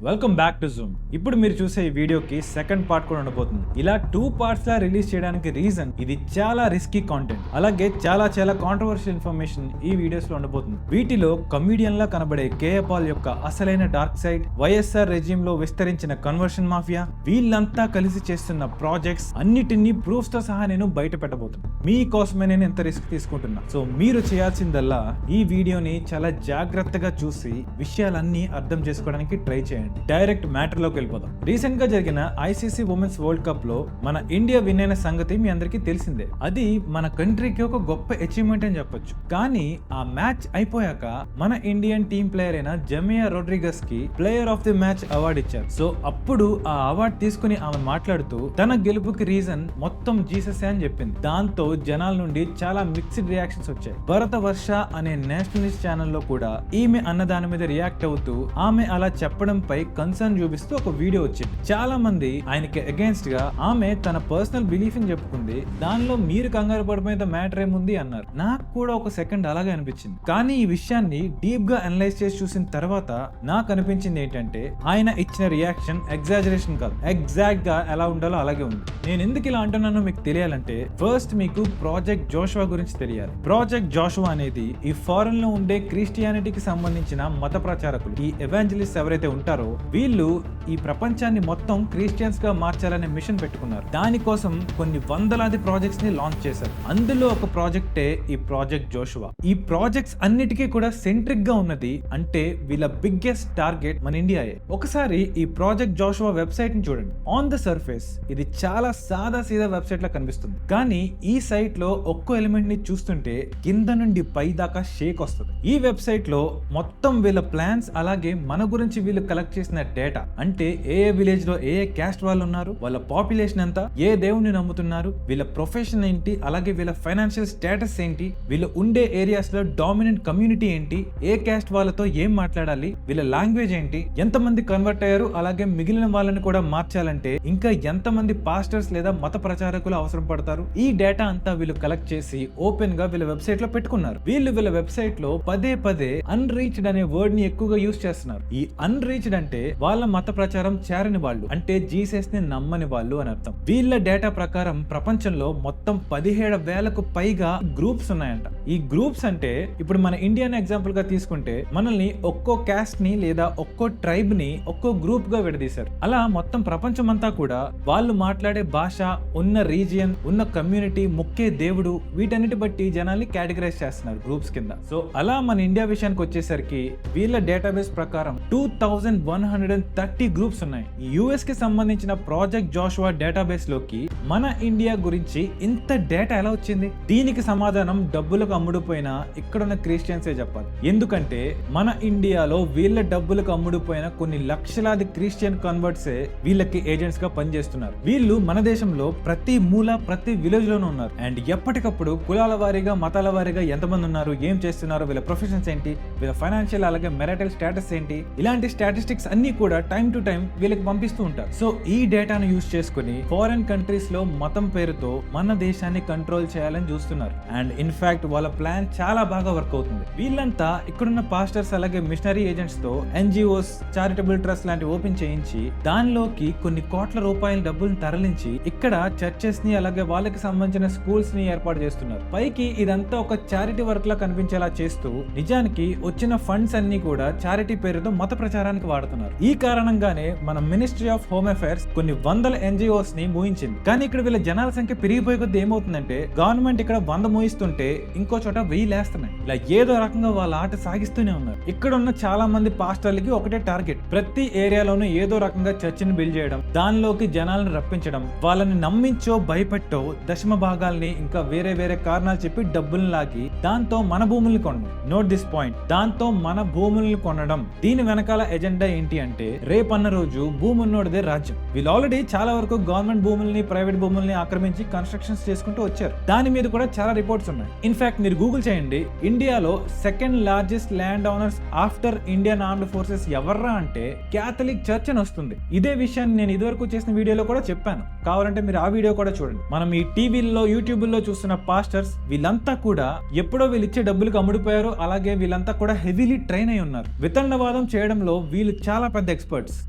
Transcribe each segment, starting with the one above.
Welcome back to Zoom. ఇప్పుడు మీరు చూసే ఈ వీడియోకి సెకండ్ పార్ట్ కూడా ఉండబోతుంది. ఇలా 2 పార్ట్స్ లా రిలీజ్ చేయడానికి రీజన్ ఇది చాలా రిస్కీ కాంటెంట్, అలాగే చాలా కాంట్రవర్షియల్ ఇన్ఫర్మేషన్ ఈ వీడియోస్ లో ఉండబోతుంది. వీటిలో కమిడియన్ లా కనబడే కేఏ పాల్ యొక్క అసలైన డార్క్ సైడ్, వైఎస్ఆర్ రెజ్యూమ్ లో విస్తరించిన కన్వర్షన్ మాఫియా, వీళ్ళంతా కలిసి చేస్తున్న ప్రాజెక్ట్స్ అన్నిటినీ ప్రూఫ్స్ తో సహా నేను బయట పెట్టబోతున్నాను. మీకోసమే నేను ఎంత రిస్క్ తీసుకుంటున్నా. సో మీరు చేయాల్సిందల్లా ఈ వీడియోని చాలా జాగ్రత్తగా చూసి విషయాలన్నీ అర్థం చేసుకోవడానికి ట్రై చేయండి. డైరెక్ట్ మ్యాటర్ లోకి వెళ్ళిపోదాం. రీసెంట్ గా జరిగిన ఐసీసీ ఉమెన్స్ వరల్డ్ కప్ లో మన ఇండియా విన్ అయిన సంగతి మీ అందరికీ తెలిసిందే. అది మన కంట్రీకి ఒక గొప్ప అచీవ్మెంట్ అని చెప్పొచ్చు. కానీ ఆ మ్యాచ్ అయిపోయాక మన ఇండియన్ టీం ప్లేయర్ అయిన జమియా రోడ్రిగస్ కి player of the match award ఇచ్చారు. సో అప్పుడు ఆ అవార్డు తీసుకుని ఆమె మాట్లాడుతూ తన గెలుపుకి రీజన్ మొత్తం జీసస్ అని చెప్పింది. దాంతో జనాల నుండి చాలా మిక్స్డ్ రియాక్షన్స్ వచ్చాయి. భరత వర్ష అనే నేషనలిస్ట్ ఛానల్ లో కూడా ఈమె అన్న దాని మీద రియాక్ట్ అవుతూ ఆమె అలా చెప్పడంపై కన్సర్న్ చూపిస్తూ ఒక వీడియో వచ్చింది. చాలా మంది ఆయనకి అగేన్స్ట్ గా ఆమె తన పర్సనల్ బిలీఫ్ అని చెప్పుకుంది, దానిలో మీరు కంగారు పడిపోయిన మ్యాటర్ ఏముంది అన్నారు. నాకు కూడా ఒక సెకండ్ అలాగే అనిపించింది. కానీ ఈ విషయాన్ని డీప్ గా అనలైజ్ చేసి చూసిన తర్వాత నాకు అనిపించింది ఏంటంటే ఆయన ఇచ్చిన రియాక్షన్ ఎగ్జాజరేషన్ కాదు, ఎగ్జాక్ట్ గా ఎలా ఉండాలో అలాగే ఉంది. నేను ఎందుకు ఇలా అంటున్నానో మీకు తెలియాలంటే ఫస్ట్ మీకు ప్రాజెక్ట్ జోషువా గురించి తెలియాలి. ప్రాజెక్ట్ జోషువా అనేది ఈ ఫారెన్ లో ఉండే క్రిస్టియానిటీకి సంబంధించిన మత ప్రచారకులు, ఈ ఎవాంజలిస్ట్ ఎవరైతే ఉంటారో వీళ్ళు ఈ ప్రపంచాన్ని మొత్తం క్రిస్టియన్స్ గా మార్చాలనే మిషన్ పెట్టుకున్నారు. దానికోసం కొన్ని వందలాది ప్రాజెక్ట్స్ ని లాంచ్ చేశారు. అందులో ఒక ప్రాజెక్టే ఈ ప్రాజెక్ట్ జోషువా. ఈ ప్రాజెక్ట్స్ అన్నిటికీ కూడా సెంట్రిక్ గా ఉన్నది అంటే వీళ్ళ బిగ్గెస్ట్ టార్గెట్ మన ఇండియాయే. ఒకసారి ఈ ప్రాజెక్ట్ జోషువా వెబ్సైట్ ని చూడండి. ఆన్ ద సర్ఫేస్ ఇది చాలా సాదా సీదా వెబ్సైట్ లా కనిపిస్తుంది. కానీ ఈ సైట్ లో ఒక్కో ఎలిమెంట్ ని చూస్తుంటే కింద నుండి పై దాకా షేక్ వస్తుంది. ఈ వెబ్సైట్ లో మొత్తం వీళ్ళ ప్లాన్స్, అలాగే మన గురించి వీళ్ళు కలెక్ట్ చేసిన డేటా, అంటే ఏ విలేజ్ లో ఏ క్యాస్ట్ వాళ్ళు ఉన్నారు, వాళ్ళ పాపులేషన్ ఎంత, ఏ దేవుణ్ణి నమ్ముతున్నారు, వీళ్ళ ప్రొఫెషన్ ఏంటి, అలాగే వీళ్ళ ఫైనాన్షియల్ స్టేటస్ ఏంటి, వీళ్ళు ఉండే ఏరియాస్ లో డామినెంట్ కమ్యూనిటీ ఏంటి, ఏ క్యాస్ట్ వాళ్ళతో ఏం మాట్లాడాలి, వీళ్ళ లాంగ్వేజ్ ఏంటి, ఎంతమంది కన్వర్ట్ అయ్యారు, అలాగే మిగిలిన వాళ్ళని కూడా మార్చాలంటే ఇంకా ఎంతమంది పాస్టర్స్ లేదా మత ప్రచారకులు అవసరం పడతారు. ఈ డేటా అంతా వీళ్ళు కలెక్ట్ చేసి ఓపెన్ గా వీళ్ళ వెబ్సైట్ లో పెట్టుకున్నారు. వీళ్ళ వెబ్సైట్ లో పదే అన్రీచ్డ్ అనే వర్డ్ ని ఎక్కువగా యూజ్ చేస్తున్నారు. ఈ అన్రీచ్డ్ అంటే వాళ్ళ మత ప్రచారం చేరని వాళ్ళు, అంటే జీసస్ ని నమ్మని వాళ్ళు అని అర్థం. వీళ్ళ డేటా ప్రకారం ప్రపంచంలో మొత్తం 17,000కు పైగా గ్రూప్స్ ఉన్నాయంట. ఈ గ్రూప్స్ అంటే ఇప్పుడు మన ఇండియాని ఎగ్జాంపుల్ గా తీసుకుంటే మనల్ని ఒక్కో క్యాస్ట్ ని లేదా ఒక్కో ట్రైబ్ ని ఒక్కో గ్రూప్ గా విడదీశారు. అలా మొత్తం ప్రపంచం అంతా కూడా వాళ్ళు మాట్లాడే భాష, ఉన్న రీజియన్, ఉన్న కమ్యూనిటీ, ముఖ్య దేవుడు, వీటన్నిటి బట్టి జనాల్ని కేటగరైజ్ చేస్తున్నారు గ్రూప్స్ కింద. సో అలా మన ఇండియా విషయానికి వచ్చేసరికి వీళ్ళ డేటాబేస్ ప్రకారం 2130 గ్రూప్స్ ఉన్నాయి. యుఎస్ కి సంబంధించిన ప్రాజెక్ట్ జోషువా డేటాబేస్ లోకి మన ఇండియా గురించి ఇంత డేటా ఎలా వచ్చింది? దీనికి సమాధానం డబ్బులకు అమ్ముడుపోయిన ఇక్కడున్న క్రిస్టియన్సే చెప్పాలి. ఎందుకంటే మన ఇండియాలో వీళ్ళ డబ్బులకు అమ్ముడుపోయిన కొన్ని లక్షలాది క్రిస్టియన్ కన్వర్ట్సే వీళ్ళకి ఏజెంట్స్ గా పనిచేస్తున్నారు. వీళ్ళు మన దేశంలో ప్రతి మూల, ప్రతి విలేజ్ లోనూ ఉన్నారు. అండ్ ఎప్పటికప్పుడు కులాల వారీగా, మతాల వారీగా ఎంతమంది ఉన్నారు, ఏం చేస్తున్నారు, వీళ్ళ ప్రొఫెషన్స్ ఏంటి, వీళ్ళ ఫైనాన్షియల్ అలాగే మెరిటల్ స్టేటస్ ఏంటి, ఇలాంటి స్టాటిస్టిక్స్ అన్ని కూడా టైం టు టైం వీళ్ళకి పంపిస్తూ ఉంటారు. సో ఈ డేటాను యూజ్ చేసుకుని ఫారెన్ కంట్రీస్ లో మతం పేరుతో మన దేశాన్ని కంట్రోల్ చేయాలని చూస్తున్నారు. అండ్ ఇన్ఫాక్ట్ వాళ్ళ ప్లాన్ చాలా బాగా వర్క్ అవుతుంది. వీళ్ళంతా ఇక్కడున్న పాస్టర్స్ అలాగే మిషనరీ ఏజెంట్స్ తో ఎన్జిఓస్, చారిటబుల్ ట్రస్ట్ లాంటి ఓపెన్ చేయించి దానిలోకి కొన్ని కోట్ల రూపాయల డబ్బులు తరలించి ఇక్కడ చర్చెస్ ని అలాగే వాళ్ళకి సంబంధించిన స్కూల్స్ ని ఏర్పాటు చేస్తున్నారు. పైకి ఇదంతా ఒక చారిటీ వర్క్ లా కనిపించేలా చేస్తూ నిజానికి వచ్చిన ఫండ్స్ అన్ని కూడా చారిటీ పేరుతో మత ప్రచారానికి వాడుతున్నారు. ఈ కారణంగానే మన మినిస్ట్రీ ఆఫ్ హోమ్ అఫైర్స్ కొన్ని వందల ఎన్జిఓస్ ని మూయించింది. కానీ ఇక్కడ వీళ్ళ జనాల సంఖ్య పెరిగిపోయే కొద్ది ఏమవుతుందంటే గవర్నమెంట్ ఇక్కడ 100 మూయిస్తుంటే ఇంకో చోట 1000 లేస్తున్నాయి. ఇలా ఏదో రకంగా వాళ్ళ ఆట సాగిస్తూనే ఉన్నారు. ఇక్కడ ఉన్న చాలా మంది పాస్టర్లకి ఒకటే టార్గెట్, ప్రతి ఏరియాలోనూ ఏదో రకంగా చర్చిని బిల్డ్ చేయడం, దానిలోకి జనాలను రప్పించడం, వాళ్ళని నమ్మించో భయపెట్టో దశమ భాగాల్ని ఇంకా వేరే కారణాలు చెప్పి డబ్బులు లాగి దాంతో మన భూముల్ని కొనడం. నోట్ దిస్ పాయింట్, దాంతో మన భూముల్ని కొనడం. దీని వెనకాల ఎజెండా ఏంటి అంటే రేపన్న రోజు భూమి ఉన్నోడిదే రాజ్యం. వీళ్ళు ఆల్రెడీ చాలా వరకు గవర్నమెంట్ భూముల్ని ప్రైవేట్ ప్రైవేట్ భూముల్ని ఆక్రమించి కన్స్ట్రక్షన్స్ చేసుకుంటూ వచ్చారు. దాని మీద కూడా చాలా రిపోర్ట్స్ ఉన్నాయి. ఇన్ఫాక్ట్ మీరు గూగుల్ చేయండి, ఇండియాలో second largest land owners after Indian armed forces ఎవర్రా అంటే క్యాథలిక్ చర్చ్ అని వస్తుంది. ఇదే విషయాన్ని నేను ఇదివరకు చేసిన వీడియోలో కూడా చెప్పాను, కావాలంటే మీరు ఆ వీడియో కూడా చూడండి. మనం ఈ టీవీల్లో యూట్యూబ్లో చూస్తున్న పాస్టర్స్ వీళ్ళంతా కూడా ఎప్పుడో వీళ్ళు ఇచ్చే డబ్బులకు అమ్ముడిపోయారు. అలాగే వీళ్ళంతా కూడా హెవీలీ ట్రైన్ అయి ఉన్నారు. వితండవాదం చేయడంలో వీళ్ళు చాలా పెద్ద ఎక్స్పర్ట్స్.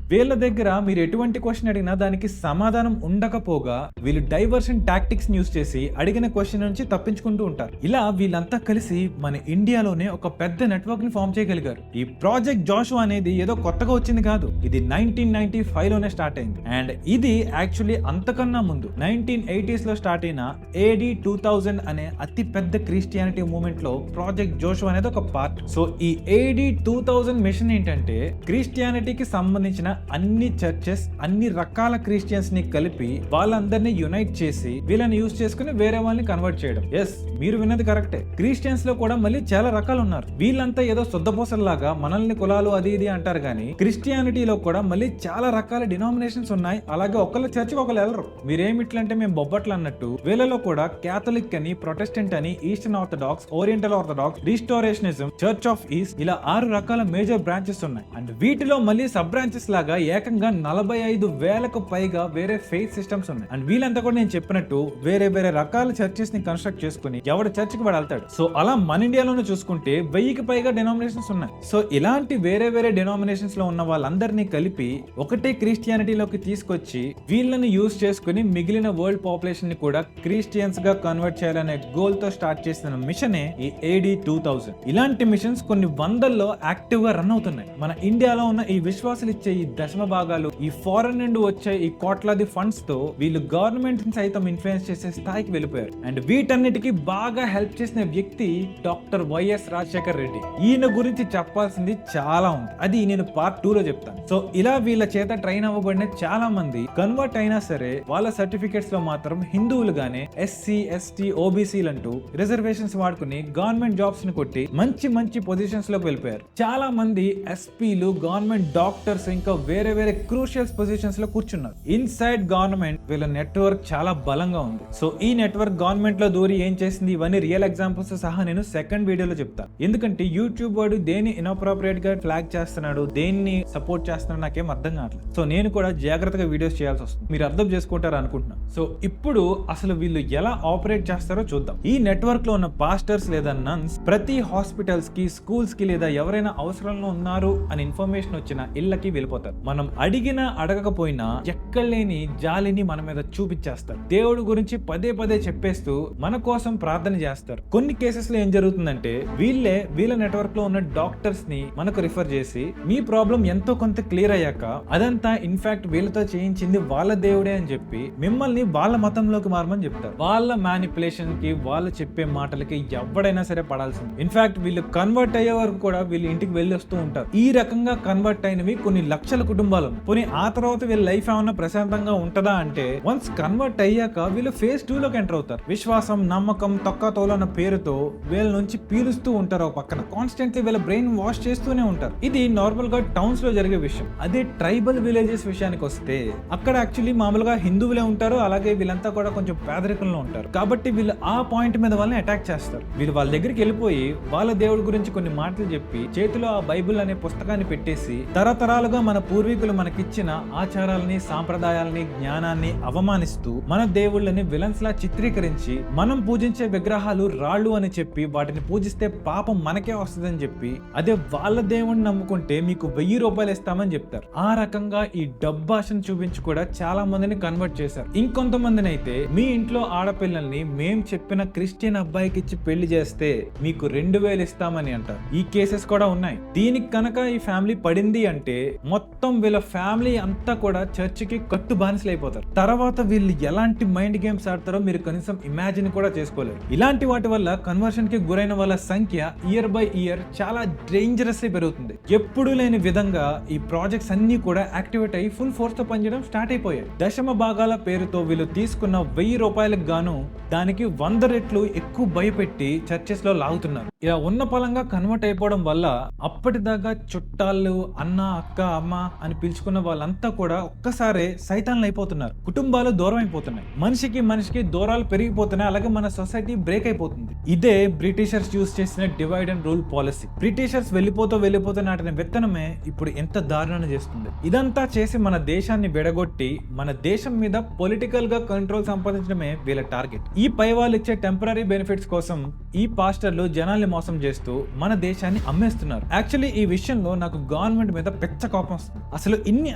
వీళ్ళ దగ్గర మీరు ఎటువంటి క్వశ్చన్ అడిగినా దానికి సమాధానం ఉండకపోగా వీళ్ళు డైవర్షన్ టాక్టిక్స్ యూస్ చేసి అడిగిన క్వశ్చన్ నుంచి తప్పించుకుంటూ ఉంటారు. ఇలా వీళ్ళంతా కలిసి మన ఇండియాలోనే ఒక పెద్ద నెట్వర్క్ ని ఫామ్ చేయగలిగారు. ఈ ప్రాజెక్ట్ జోషువా అనేది ఏదో కొత్తగా వచ్చింది కాదు, ఇది 1995 లోనే స్టార్ట్ అయింది. అండ్ ఇది యాక్చువల్లీ అంతకన్నా ముందు 1980s లో స్టార్ట్ అయిన AD 2000 అనే అతి పెద్ద క్రిస్టియానిటీ మూవ్మెంట్ లో ప్రాజెక్ట్ జోషువా అనేది ఒక పార్ట్. సో ఈ AD 2000 మిషన్ ఏంటంటే క్రిస్టియానిటీకి సంబంధించిన అన్ని చర్చెస్, అన్ని రకాల క్రిస్టియన్స్ ని కలిపి వాళ్ళందరినీ యునైట్ చేసి వీళ్ళని యూజ్ చేసుకుని వేరే వాళ్ళని కన్వర్ట్ చేయడం. ఎస్, మీరు విన్నది కరెక్టే. క్రిస్టియన్స్ లో కూడా మళ్ళీ చాలా రకాలు ఉన్నారు. వీళ్ళంతా ఏదో శుద్ధపోసల్లాగా మనల్ని కులాలు అది ఇది అంటారు కానీ క్రిస్టియానిటీలో కూడా మళ్ళీ చాలా రకాల డినామినేషన్స్ ఉన్నాయి. అలాగే ఒకళ్ళ చర్చికి ఒకళ్ళు వెళ్ళరు. మీరేమిట్లంటే మేము బొబ్బట్లు అన్నట్టు వీళ్ళలో కూడా క్యాథలిక్ అని, ప్రొటెస్టెంట్ అని, Eastern Orthodox, Oriental Orthodox, restorationism, church of east, ఇలా 6 రకాల మేజర్ బ్రాంచెస్ ఉన్నాయి. అండ్ వీటిలో మళ్ళీ సబ్ బ్రాంచెస్ లాగా ఏకంగా 45,000కు పైగా వేరే ఫెయిత్ సిస్టమ్స్ ఉన్నాయి. అండ్ వీళ్ళంతా కూడా నేను చెప్పినట్టు వేరే వేరే రకాల చర్చెస్ ని కన్స్ట్రక్ట్ చేసుకుని ఎవడ చర్చికి వాడు వెళ్తాడు. సో అలా మన ఇండియాలోనే చూసుకుంటే 1000కి పైగా డినామినేషన్స్ ఉన్నాయి. సో ఇలాంటి వేరే వేరే డినామినేషన్స్ లో ఉన్న వాళ్ళందరినీ కలిపి ఒకటే క్రిస్టియానిటీలోకి తీసుకొచ్చి వీళ్ళని యూజ్ చేసుకుని మిగిలిన వరల్డ్ పాపులేషన్ ని కూడా క్రిస్టియన్స్ గా కన్వర్ట్ చేయాలనే గోల్ తో స్టార్ట్ చేసిన మిషనే ఈ AD 2000. ఇలాంటి మిషన్స్ కొన్ని వందల్లో యాక్టివ్ గా రన్ అవుతున్నాయి. మన ఇండియాలో ఉన్న ఈ విశ్వాసులు ఇచ్చే ఈ దశమ భాగాలు, ఈ ఫారెన్ నుండి వచ్చే ఈ కోట్లాది ఫండ్స్ తో వీళ్ళు గవర్నమెంట్ సైతం ఇన్ఫ్లుయెన్స్ చేసే స్థాయికి వెళ్ళిపోయారు. అండ్ వీటన్నిటికీ బాగా హెల్ప్ చేసిన వ్యక్తి డాక్టర్ వైఎస్ రాజశేఖర్ రెడ్డి. ఈయన గురించి చెప్పాల్సింది చాలా ఉంది, అది నేను పార్ట్ 2 లో చెప్తాను. సో ఇలా వీళ్ళ చేత ట్రైన్ అవ్వబడిన చాలా మంది కన్వర్ట్ అయినా సరే వాళ్ళ సర్టిఫికేట్స్ లో మాత్రం హిందువులుగానే SC, ST, OBC అంటూ రిజర్వేషన్స్ వాడుకుని గవర్నమెంట్ జాబ్స్ ని కొట్టి మంచి మంచి పొజిషన్స్ లోకి వెళ్ళిపోయారు. చాలా మంది SPలు, గవర్నమెంట్ డాక్టర్స్, ఇంకా వేరే వేరే క్రూషియల్ పొజిషన్స్ లో కూర్చున్నారు. ఇన్సైడ్ గవర్నమెంట్ వీళ్ళ నెట్వర్క్ చాలా బలంగా ఉంది. సో ఈ నెట్వర్క్ గవర్నమెంట్ లో దూరి ఏం చేసింది, ఇవన్నీ రియల్ ఎగ్జాంపుల్స్ సహా నేను సెకండ్ వీడియోలో చెప్తాను. ఎందుకంటే యూట్యూబ్ వాడు దేన్ని ఇన్అప్రోప్రియేట్ గా ఫ్లాగ్ చేస్తున్నాడు, దేన్ని సపోర్ట్ చేస్తున్నాడు నాకేం అర్థం కావట్లేదు. సో నేను కూడా జాగ్రత్తగా వీడియోస్ చేయాల్సి వస్తుంది, మీరు అర్థం చేసుకుంటారు అనుకుంటున్నా. సో ఇప్పుడు అసలు వీళ్ళు ఎలా ఆపరేట్ చేస్తారో చూద్దాం. ఈ నెట్వర్క్ లో ఉన్న పాస్టర్స్ లేదా నన్స్ ప్రతి హాస్పిటల్స్ కి, స్కూల్స్ కి లేదా ఎవరైనా అవసరంలో ఉన్నారు అని ఇన్ఫర్మేషన్ వచ్చిన ఇళ్ళకి వెళ్ళిపోతారు. మనం అడిగినా అడగకపోయినా ఎక్కడలేని జాలిని మన మీద చూపించేస్తారు. దేవుడు గురించి పదే పదే చెప్పేస్తూ మన కోసం ప్రార్థన చేస్తారు. కొన్ని కేసెస్ లో ఏం జరుగుతుందంటే వీళ్ళ నెట్వర్క్ లో ఉన్న డాక్టర్స్ ని మనకు రిఫర్ చేసి మీ ప్రాబ్లం ఎంతో కొంత క్లియర్ అయ్యాక అదంతా ఇన్ఫాక్ట్ వీళ్ళతో చేయించింది వాళ్ళ దేవుడే అని చెప్పి మిమ్మల్ని వాళ్ళ మతంలోకి మారమని చెప్తారు. వాళ్ళ మ్యానిపులేషన్ కి, వాళ్ళు చెప్పే మాటలకి ఎవడైనా సరే పడాల్సింది. ఇన్ఫాక్ట్ వీళ్ళు కన్వర్ట్ అయ్యే వరకు కూడా వీళ్ళు ఇంటికి వెళ్ళి వస్తూ ఉంటారు. ఈ రకంగా కన్వర్ట్ అయినవి కొన్ని లక్షల కుటుంబాలు. పోనీ ఆ తర్వాత వీళ్ళ లైఫ్ ఏమన్నా ప్రశాంతంగా ఉంటదా అంటే వన్స్ కన్వర్ట్ అయ్యాక వీళ్ళు ఫేజ్ 2 లోకి ఎంటర్ అవుతారు. విశ్వాసం, నమ్మకం, తొక్కతోలు అన్న పేరుతో వీళ్ళ నుంచి పీలుస్తూ ఉంటారు. పక్కన కాన్స్టెంట్లీ వీళ్ళ బ్రెయిన్ వాష్ చేస్తూనే ఉంటారు. ఇది నార్మల్ గా టౌన్స్ లో జరిగే విషయం. అదే ట్రైబల్ విలేజెస్ విషయానికి వస్తే అక్కడ యాక్చువల్లీ మామూలుగా హిందువులే ఉంటారు. అలాగే వీళ్ళంతా కూడా కొంచెం పేదరికంలో ఉంటారు. కాబట్టి వీళ్ళు ఆ పాయింట్ మీద వాళ్ళని అటాక్ చేస్తారు. వీళ్ళు వాళ్ళ దగ్గరికి వెళ్ళిపోయి వాళ్ళ దేవుడి గురించి కొన్ని మాటలు చెప్పి చేతిలో ఆ బైబిల్ అనే పుస్తకాన్ని పెట్టేసి తరతరాలుగా మన పూర్వీకులు మనకిచ్చిన ఆచారాలని, సాంప్రదాయాలని, జ్ఞానాన్ని అవమానిస్తూ మన దేవుళ్ళని విలన్స్ లా చిత్రీకరించి మనం పూజించే విగ్రహాలు రాళ్ళు అని చెప్పి వాటిని పూజిస్తే పాపం మనకే వస్తుందని చెప్పి అదే వాళ్ళ దేవుడిని నమ్ముకుంటే మీకు 1000 రూపాయలు ఇస్తామని చెప్తారు. ఆ రకంగా ఈ డబ్బాషను చూపించి కూడా చాలా మందిని కన్వర్ట్ చేశారు. ఇంకొంతమందిని అయితే మీ ఇంట్లో ఆడపిల్లల్ని మేం చెప్పిన క్రిస్టియన్ అబ్బాయికి ఇచ్చి పెళ్లి చేస్తే మీకు 2000 ఇస్తామని అంటారు. ఈ కేసెస్ కూడా ఉన్నాయి. దీనికి కనుక ఈ ఫ్యామిలీ పడింది అంటే మొత్తం వీళ్ళ ఫ్యామిలీ అంతా కూడా చర్చికి కట్టు బానిసలు అయిపోతారు. తర్వాత వీళ్ళు ఎలాంటి మైండ్ గేమ్స్ ఆడతారో మీరు కనీసం ఇమాజిన్ కూడా చేసుకోలేరు. ఇలాంటి వాటి వల్ల కన్వర్షన్ కి గురైన వాళ్ళ సంఖ్య ఇయర్ బై ఇయర్ చాలా డేంజరస్ పెరుగుతుంది. ఎప్పుడు లేని విధంగా ఈ ప్రాజెక్ట్స్ అన్ని కూడా యాక్టివేట్ అయ్యి ఫుల్ ఫోర్స్ తో పనిచేయడం స్టార్ట్ అయిపోయాయి. దశమ భాగాల పేరుతో వీళ్ళు తీసుకున్న 1000 రూపాయలకు గాను దానికి 100 రెట్లు ఎక్కువ భయపెట్టి చర్చెస్ లో లాగుతున్నారు. ఇలా ఉన్న పలంగా కన్వర్ట్ అయిపోవడం వల్ల అప్పటిదాకా చుట్టాలు, అన్న, అక్క, అమ్మ అని పిలుచుకున్న వాళ్ళంతా కూడా ఒక్కసారే సైతాన్లు అయిపోతున్నారు. కుటుంబాలు దూరం అయిపోతున్నాయి. మనిషికి దూరాలు పెరిగిపోతున్నాయి. అలాగే మన సొసైటీ బ్రేక్ అయిపోతుంది. ఇదే బ్రిటిషర్స్ యూజ్ చేసిన divide and rule policy. Britishers వెళ్ళిపోతూ నాటిన విత్తనమే ఇప్పుడు ఎంత దారుణాన్ని చేస్తుంది. ఇదంతా చేసి మన దేశాన్ని విడగొట్టి మన దేశం మీద పొలిటికల్ గా కంట్రోల్ సంపాదించడమే వీళ్ళ టార్గెట్. ఈ పై వాళ్ళు ఇచ్చే టెంపరీ బెనిఫిట్స్ కోసం ఈ పాస్టర్లు జనాల్ని మోసం చేస్తూ మన దేశాన్ని అమ్మేస్తున్నారు. యాక్చువల్లీ ఈ విషయంలో నాకు గవర్నమెంట్ మీద పెద్ద కోపం వస్తుంది. అసలు ఇన్ని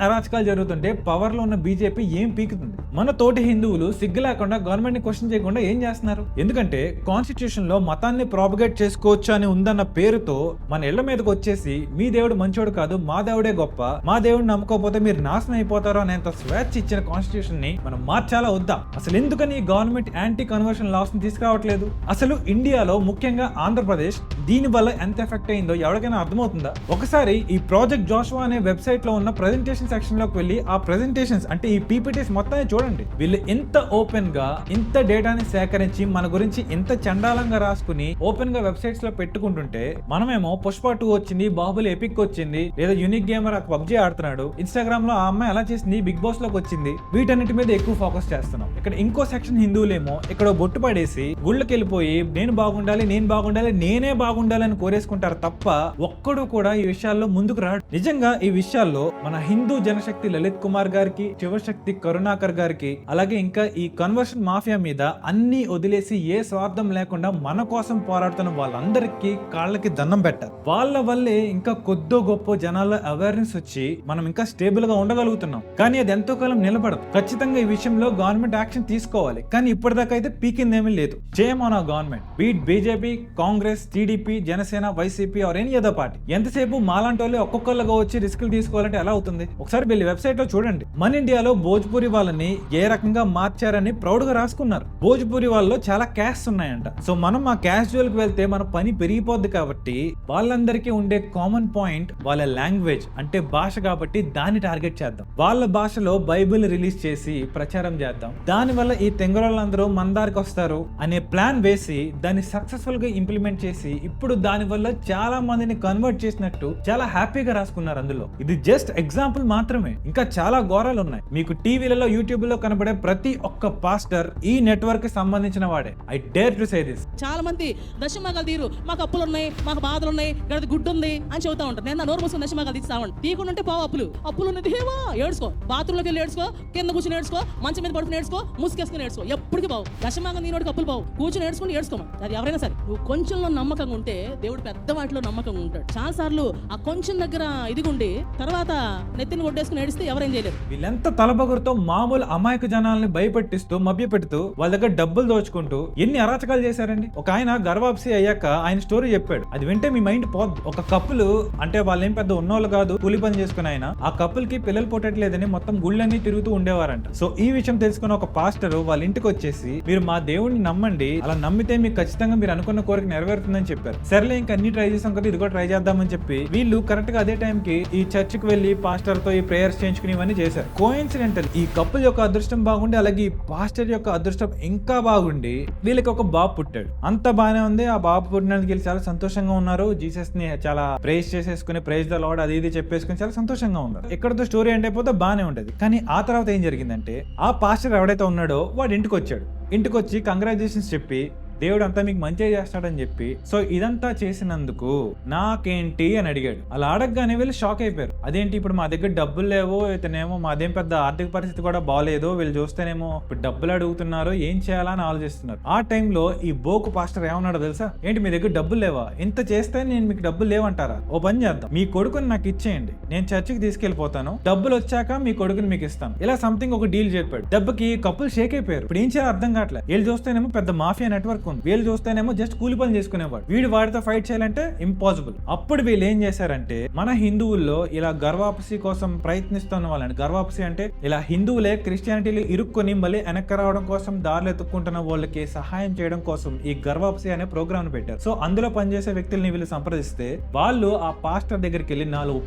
అరాచకాలు జరుగుతుంటే పవర్ లో ఉన్న బీజేపీ ఏం పీకుతుంది? మన తోటి హిందువులు సిగ్గు లేకుండా గవర్నమెంట్ ని క్వశ్చన్ చేయకుండా ఏం చేస్తున్నారు? ఎందుకంటే కాన్స్టిట్యూషన్ లో మతాన్ని ప్రాపగేట్ చేసుకోవచ్చు అని ఉందన్న పేరుతో మన ఇళ్ల మీదకి వచ్చేసి మీ దేవుడు మంచోడు కాదు, మా దేవుడే గొప్ప, మా దేవుడిని నమ్ముకోకపోతే మీరు నాశనం అయిపోతారు అనేంత స్వేచ్ఛ ఇచ్చిన కాన్స్టిట్యూషన్ ని మనం మార్చాలా వద్దా? అసలు ఎందుకని ఈ గవర్నమెంట్ యాంటీ కన్వర్షన్ లాస్ ని తీసుకురావట్లేదు? అసలు ఇండియాలో ముఖ్యంగా ఆంధ్రప్రదేశ్ దీని వల్ల ఎంత ఎఫెక్ట్ అయిందో ఎవరికైనా అర్థమవుతుందా? ఒకసారి ఈ ప్రాజెక్ట్ జోషువా అనే వెబ్సైట్ లో ఉన్న ప్రెజెంటేషన్ సెక్షన్ లోకి వెళ్ళి ఆ ప్రెజెంటేషన్స్ అంటే ఈ పీపీటీస్ మొత్తాన్ని చూడండి. వీళ్ళు ఎంత ఓపెన్ గా ఇంత డేటాని సేకరించి మన గురించి ఎంత చండాలంగా రాసుకుని ఓపెన్ గా వెబ్సైట్స్ లో పెట్టుకుంటుంటే మనమేమో పుష్ప 2 వచ్చింది, బాహుబలి ఎపిక్ వచ్చింది, లేదా యూనిక్ గేమర్ పబ్జీ ఆడుతున్నాడు, ఇన్స్టాగ్రామ్ లో ఆ అమ్మాయి అలా చేసింది, బిగ్ బాస్ లోకి వచ్చింది, వీటన్నిటి మీద ఎక్కువ ఫోకస్ చేస్తున్నాం. ఇక్కడ ఇంకో సెక్షన్ హిందువులేమో ఇక్కడ బొట్టు పడేసి గుళ్ళకి వెళ్ళిపోయి నేను బాగుండాలి నేనే బాగుండాలి అని కోరేసుకుంటారు తప్ప ఒక్కడు కూడా ఈ విషయాల్లో ముందుకు రాడు. నిజంగా ఈ విషయాల్లో మన హిందూ జనశక్తి లలిత్ కుమార్ గారికి, శివశక్తి కరుణాకర్ గారికి, అలాగే ఇంకా ఈ కన్వర్షన్ మాఫియా మీద అన్ని వదిలేసి ఏ స్వార్థం లేకుండా మన కోసం పోరాడుతున్న వాళ్ళందరికీ కాళ్ళకి దండం పెట్టారు. వాళ్ళ వల్లే ఇంకా కొద్దో గొప్ప జనాల్లో అవేర్నెస్ వచ్చి మనం ఇంకా స్టేబుల్ గా ఉండగలుగుతున్నాం. కానీ అది ఎంతో కాలం నిలబడదు. ఖచ్చితంగా ఈ విషయంలో గవర్నమెంట్ యాక్షన్ తీసుకోవాలి. కానీ ఇప్పటిదాకా అయితే పీకిందేమీ లేదు. Shame on our government, beat BJP, Congress, TDP, Janasena, YCP or any other party. ఎంతసేపు మాలాంటి వాళ్ళు ఒక్కొక్కరుగా వచ్చి రిస్కులు తీసుకోవాలంటే ఎలా అవుతుంది? ఒకసారి వీళ్ళ వెబ్సైట్ లో చూడండి. మన ఇండియాలో భోజ్పూరి వాళ్ళని ఏ రకంగా మార్చారని ప్రౌడ్ గా రాసుకున్నారు. భోజ్పూరి వాళ్ళలో చాలా క్యాస్ట్ ఉన్నాయంట. సో మనం ఆ క్యాస్ట్ జోలికి వెళ్తే మన పని పెరిగిపోద్ది. కాబట్టి వాళ్ళందరికీ ఉండే కామన్ పాయింట్ వాళ్ళ లాంగ్వేజ్ అంటే భాష. కాబట్టి దాన్ని టార్గెట్ చేద్దాం. వాళ్ళ భాషలో బైబిల్ రిలీజ్ చేసి ప్రచారం చేద్దాం. దాని వల్ల ఈ తెంగరోళ్ళందరూ మన దారికి వస్తారు అనే ప్లాన్ వేసి దాన్ని సక్సెస్ఫుల్ గా ఇంప్లిమెంట్ చేసి ఇప్పుడు దాని వల్ల చాలా మందిని కన్వర్ట్ చేసినట్టు చాలా హ్యాపీగా రాసుకున్నారు. అందులో ఇది జస్ట్ ఎగ్జాంపుల్ మాత్రమే. ఇంకా చాలా ఘోరాలు ఉన్నాయి. మీకు టీవీలలో, యూట్యూబ్ లో కనబడే ప్రతి ఒక్క పాస్టర్ ఈ నెట్వర్క్ కి సంబంధించిన వాడే. I dare to say this. చాలా మంది దశమాగాలు తీరు, మాకు అప్పులు ఉన్నాయి, మాకు బాధలు ఉన్నాయి, గడది గుడ్డు ఉంది అని చెబుతా ఉంటారు. నేను నోరు మూసుకుని దశమాగాలు తీస్తామండి. తీయకుండా పోవు అప్పులు ఉన్నది ఏవో ఏడ్చుకో, బాత్రూంలోకి వెళ్ళి ఏడ్చుకో, కింద కూర్చొని ఏడ్చుకో, మంచం మీద పడుకుని ఏడ్చుకో, ముసుకేసుకుని ఏడ్చుకో, ఎప్పటికీ బావు. దశమాగం నీనోడికి అప్పులు బావు, కూర్చొని ఏడ్చుకుని ఏడ్చుకోమా. అది ఎవరైనా సరే నువ్వు కొంచెంలో నమ్మకంగా ఉంటే దేవుడు పెద్ద వాటిలో నమ్మకంగా ఉంటాడు. చాలా సార్లు ఆ కొంచెం దగ్గర ఇదిగుండి తర్వాత నెత్తిని కొట్టేసుకుని ఏడిస్తే ఎవరేం చేయలేరు. వీళ్ళంతా తలబగురుతో మామూలు అమాయక జనాల్ని భయపెట్టిస్తూ మభ్యపెడుతూ వాళ్ళ దగ్గర డబ్బులు దోచుకుంటూ ఎన్ని అరాచకాలు చేశారండి. ఒక ఆయన గర్భాప్సి అయ్యాక ఆయన స్టోరీ చెప్పాడు. అది వింటే మీ మైండ్ పోద్దు. ఒక కప్పులు అంటే వాళ్ళేం పెద్ద ఉన్నోళ్ళు కాదు, కూలి పని చేసుకుని ఆయన ఆ కప్పుల్ కి పిల్లలు పుట్టట్లేదని మొత్తం గుళ్ళన్నీ తిరుగుతూ ఉండేవారంట. సో ఈ విషయం తెలుసుకున్న ఒక పాస్టర్ వాళ్ళ ఇంటికి వచ్చేసి మీరు మా దేవుడిని నమ్మండి, అలా నమ్మితే మీకు ఖచ్చితంగా మీరు అనుకున్న కోరిక నెరవేరుతుందని చెప్పారు. సరేలే ఇంకా అన్ని ట్రై చేసాం కదా, ఇది కూడా ట్రై చేద్దామని చెప్పి వీళ్ళు కరెక్ట్ గా అదే టైం కి ఈ చర్చ్ కి వెళ్లి పాస్టర్ తో ఈ ప్రేయర్స్ చేయించుకుని ఇవన్నీ చేశారు. కోఇన్సిడెంటల్ ఈ కపుల్ యొక్క అదృష్టం బాగుండి అలాగే ఈ పాస్టర్ యొక్క అదృష్టం ఇంకా బాగుండి వీళ్ళకి ఒక బాబు పుట్టాడు. అంత బానే ఉంది. ఆ బాబు పుట్టినందుకు వీళ్ళు చాలా సంతోషంగా ఉన్నారు. జీసస్ ని చాలా ప్రైజ్ చేసేసుకుని ప్రైజ్ ద లార్డ్ అది ఇది చెప్పేసుకుని చాలా సంతోషంగా ఉన్నారు. ఇక్కడతో స్టోరీ అంటే పోతే బానే ఉండేది. కానీ ఆ తర్వాత ఏం జరిగిందంటే ఆ పాస్టర్ ఎవడైతే ఉన్నాడో వాడు ఇంటికి వచ్చాడు. ఇంటికి వచ్చి కంగ్రాచులేషన్స్ చెప్పి దేవుడు అంతా మీకు మంచిగా చేస్తాడని చెప్పి సో ఇదంతా చేసినందుకు నాకేంటి అని అడిగాడు. అలా అడగగానే వీళ్ళు షాక్ అయిపోయారు. అదేంటి ఇప్పుడు మా దగ్గర డబ్బులు లేవో, ఇతనేమో మాదేం పెద్ద ఆర్థిక పరిస్థితి కూడా బాగాలేదు, వీళ్ళు చూస్తేనేమో ఇప్పుడు డబ్బులు అడుగుతున్నారు, ఏం చేయాలా అని ఆలోచిస్తున్నారు. ఆ టైంలో ఈ బోకు పాస్టర్ ఏమన్నాడో తెలుసా? ఏంటి మీ దగ్గర డబ్బులు లేవా? ఇంత చేస్తే నేను మీకు డబ్బులు లేవంటారా? ఓ పని చేద్దాం, మీ కొడుకుని నాకు ఇచ్చేయండి, నేను చర్చికి తీసుకెళ్లిపోతాను, డబ్బులు వచ్చాక మీ కొడుకుని మీకు ఇస్తాను. ఇలా సంథింగ్ ఒక డీల్ చెప్పాడు. డబ్బుకి కప్పులు షేక్ అయిపోయారు. ఇప్పుడు ఏం చేయాలో అర్థం కావట్లేదు. వీళ్ళు చూస్తేనేమో పెద్ద మాఫియా నెట్వర్క్ ఉంది, వీళ్ళు చూస్తేనేమో జస్ట్ కూలి పని చేసుకునేవాడు. వీడు వాడితో ఫైట్ చేయాలంటే ఇంపాసిబుల్. అప్పుడు వీళ్ళు ఏం చేశారంటే మన హిందువుల్లో ఇలా గర్వాపసి కోసం ప్రయత్నిస్తున్న వాళ్ళని, గర్వాపసి అంటే ఇలా హిందువులే క్రిస్టియానిటీలు ఇరుక్కొని మళ్ళీ వెనక్కి రావడం కోసం దారులు ఎత్తుక్కుంటున్న వాళ్ళకి సహాయం చేయడం కోసం ఈ గర్వాపసి అనే ప్రోగ్రామ్ పెట్టారు. సో అందులో పనిచేసే వ్యక్తుల్ని వీళ్ళు సంప్రదిస్తే వాళ్ళు ఆ పాస్టర్ దగ్గరికి వెళ్ళి 4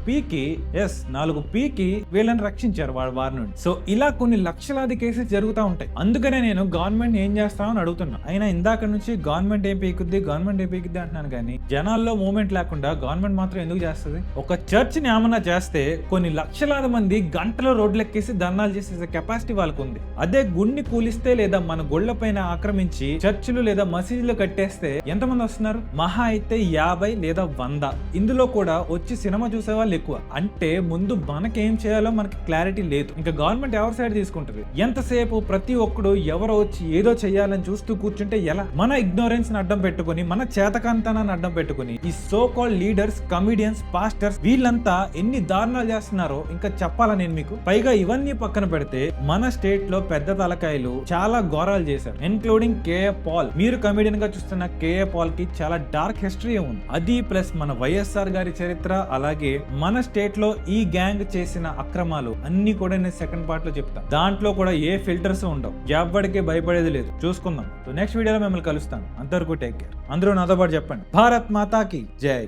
పీకి వీళ్ళని రక్షించారు వారి నుండి. సో ఇలా కొన్ని లక్షలాది కేసెస్ జరుగుతూ ఉంటాయి. అందుకనే నేను గవర్నమెంట్ ఏం చేస్తామని అడుగుతున్నా. అయినా ఇందాక నుంచి గవర్నమెంట్ ఏం పీకుద్ది అంటున్నాను కానీ జనాల్లో మూమెంట్ లేకుండా గవర్నమెంట్ మాత్రం ఎందుకు చేస్తుంది? ఒక చర్చ్ ని ఏమన్నా చేస్తే కొన్ని లక్షలాది మంది గంటలో రోడ్లెక్కేసి ధర్నాలు చేసే కెపాసిటీ వాళ్ళకు ఉంది. అదే గుడిని కూలిస్తే లేదా మన గుళ్ళ పైన ఆక్రమించి చర్చిలు లేదా మసీదులు కట్టేస్తే ఎంతమంది వస్తున్నారు? మహా అయితే 50 లేదా 100. ఇందులో కూడా వచ్చి సినిమా చూసే వాళ్ళు ఎక్కువ. అంటే ముందు మనకేం చేయాలో మనకి క్లారిటీ లేదు. ఇంకా గవర్నమెంట్ ఎవరి సైడ్ తీసుకుంటది? ఎంతసేపు ప్రతి ఒక్కడు ఎవరో వచ్చి ఏదో చెయ్యాలని చూస్తూ కూర్చుంటే ఎలా? మన ఇగ్నోరెన్స్ ని అడ్డం పెట్టుకుని, మన చేతకాంతనాన్ని అడ్డం పెట్టుకుని ఈ so called leaders, comedians, pastors వీళ్ళంతా ఎన్ని దారుణాలు చేస్తున్నారో ఇంకా చెప్పాలా నేను మీకు? పైగా ఇవన్నీ పక్కన పెడితే మన స్టేట్ లో పెద్ద తలకాయలు చాలా ఘోరాలు చేశారు, ఇన్క్లూడింగ్ కేఏ పాల్. మీరు కమిడియన్ గా చూస్తున్న కేఏ పాల్ కి చాలా డార్క్ హిస్టరీ ఉంది. అది ప్లస్ మన వైఎస్ఆర్ గారి చరిత్ర, అలాగే మన స్టేట్ లో ఈ గ్యాంగ్ చేసిన అక్రమాలు అన్ని కూడా నేను సెకండ్ పార్ట్ లో చెప్తాను. దాంట్లో కూడా ఏ ఫిల్టర్స్ ఉండవు, ఎవ్వడికి భయపడేది లేదు. చూసుకుందాం. నెక్స్ట్ వీడియోలో మిమ్మల్ని కలుస్తాను. అంతవరకు టేక్ కేర్. అందరూ నాతో పాటు చెప్పండి, భారత్ మాతాకి జై.